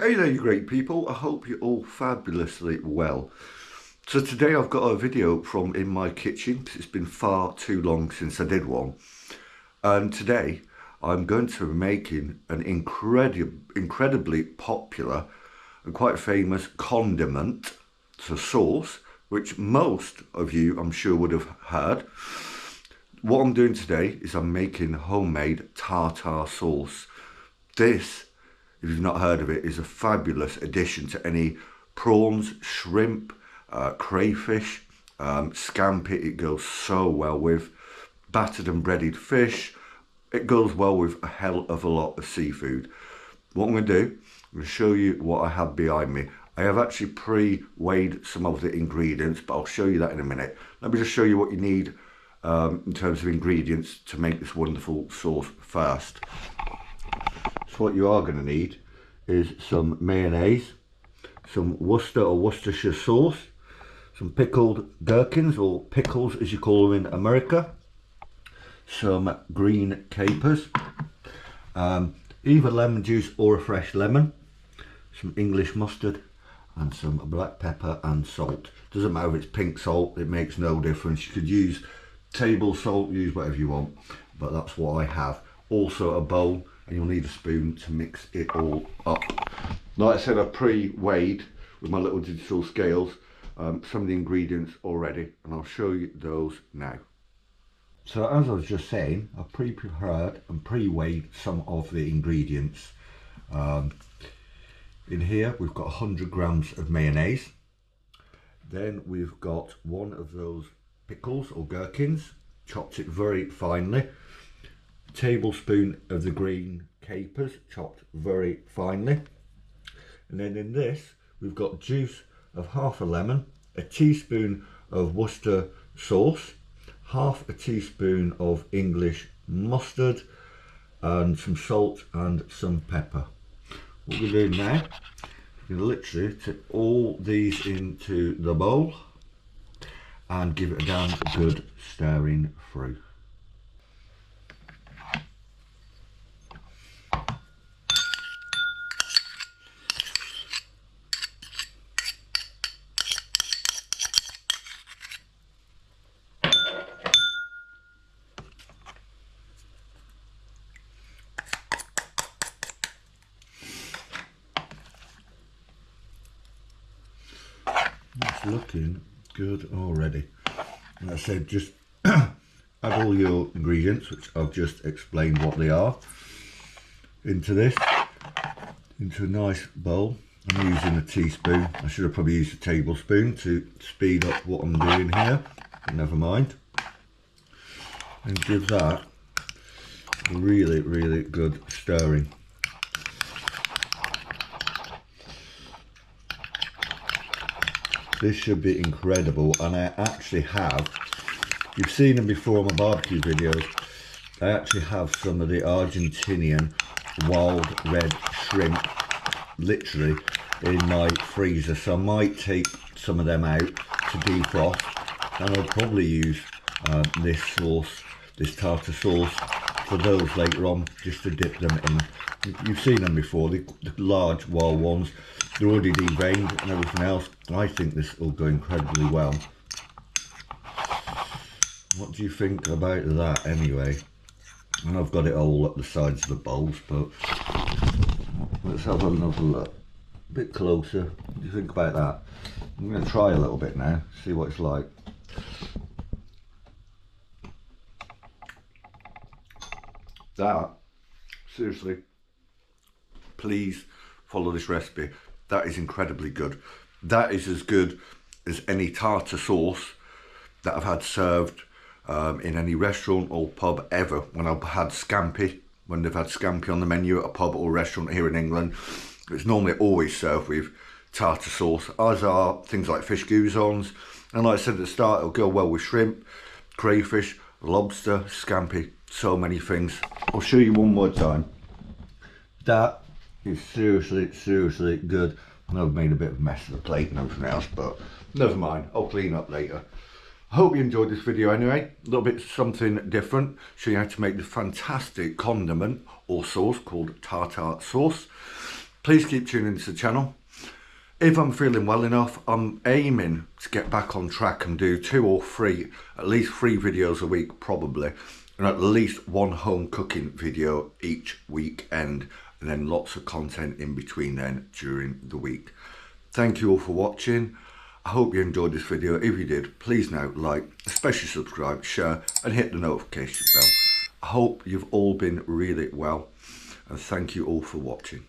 Hey there, you great people. I hope you're all fabulously well. So today I've got a video from in my kitchen. It's been far too long since I did one. And today I'm going to be making an incredibly popular and quite famous condiment, so sauce, which most of you I'm sure would have heard. What I'm doing today is I'm making homemade tartare sauce. This, if you've not heard of it, is a fabulous addition to any prawns, shrimp, crayfish, scampi. It goes so well with battered and breaded fish. It goes well with a hell of a lot of seafood. What I'm going to do, I'm going to show you what I have behind me. I have actually pre-weighed some of the ingredients, but I'll show you that in a minute. Let me just show you what you need in terms of ingredients to make this wonderful sauce first. So what you are going to need is some mayonnaise, some Worcester or Worcestershire sauce, some pickled gherkins, or pickles as you call them in America, some green capers, either lemon juice or a fresh lemon, some English mustard, and some black pepper and salt. Doesn't matter if it's pink salt, it makes no difference. You could use table salt, use whatever you want, but that's what I have. Also a bowl, and you'll need a spoon to mix it all up. Like I said, I pre-weighed with my little digital scales some of the ingredients already, and I'll show you those now. So as I was just saying, I pre-prepared and pre-weighed some of the ingredients. In here we've got 100 grams of mayonnaise. Then we've got one of those pickles or gherkins, chopped it very finely. A tablespoon of the green capers, chopped very finely. And then in this we've got juice of half a lemon, a teaspoon of Worcester sauce, half a teaspoon of English mustard, and some salt and some pepper. What we're doing now, we're going to literally take all these into the bowl and give it a damn good stirring through. It's looking good already. And I said, just add all your ingredients, which I've just explained what they are, into this, into a nice bowl. I'm using a teaspoon. I should have probably used a tablespoon to speed up what I'm doing here, but never mind. And give that a really good stirring. This should be incredible, and I actually have, you've seen them before on my barbecue videos, I actually have some of the Argentinian wild red shrimp literally in my freezer, so I might take some of them out to defrost, and I'll probably use this sauce, this tartar sauce, for those later on, just to dip them in. You've seen them before, the large wild ones. They're already deveined and everything else. I think this will go incredibly well. What do you think about that anyway? And I've got it all up the sides of the bowls, but let's have another look. A bit closer. What do you think about that? I'm going to try a little bit now, see what it's like. That, seriously, please follow this recipe. That is incredibly good. That is as good as any tartar sauce that I've had served in any restaurant or pub ever. When I've had scampi, when they've had scampi on the menu at a pub or restaurant here in England, it's normally always served with tartar sauce, as are things like fish goujons. And like I said at the start, it'll go well with shrimp, crayfish, lobster, scampi, so many things. I'll show you one more time. That is seriously good. I know I've made a bit of a mess of the plate and everything else, but never mind, I'll clean up later. I hope you enjoyed this video anyway. A little bit something different, showing you how to make the fantastic condiment or sauce called tartare sauce. Please keep tuning into the channel. If I'm feeling well enough, I'm aiming to get back on track and do 2 or 3, at least 3 videos a week probably, and at least 1 home cooking video each weekend, and then lots of content in between then during the week. Thank you all for watching. I hope you enjoyed this video. If you did, please now like, especially subscribe, share and hit the notification bell. I hope you've all been really well, and thank you all for watching.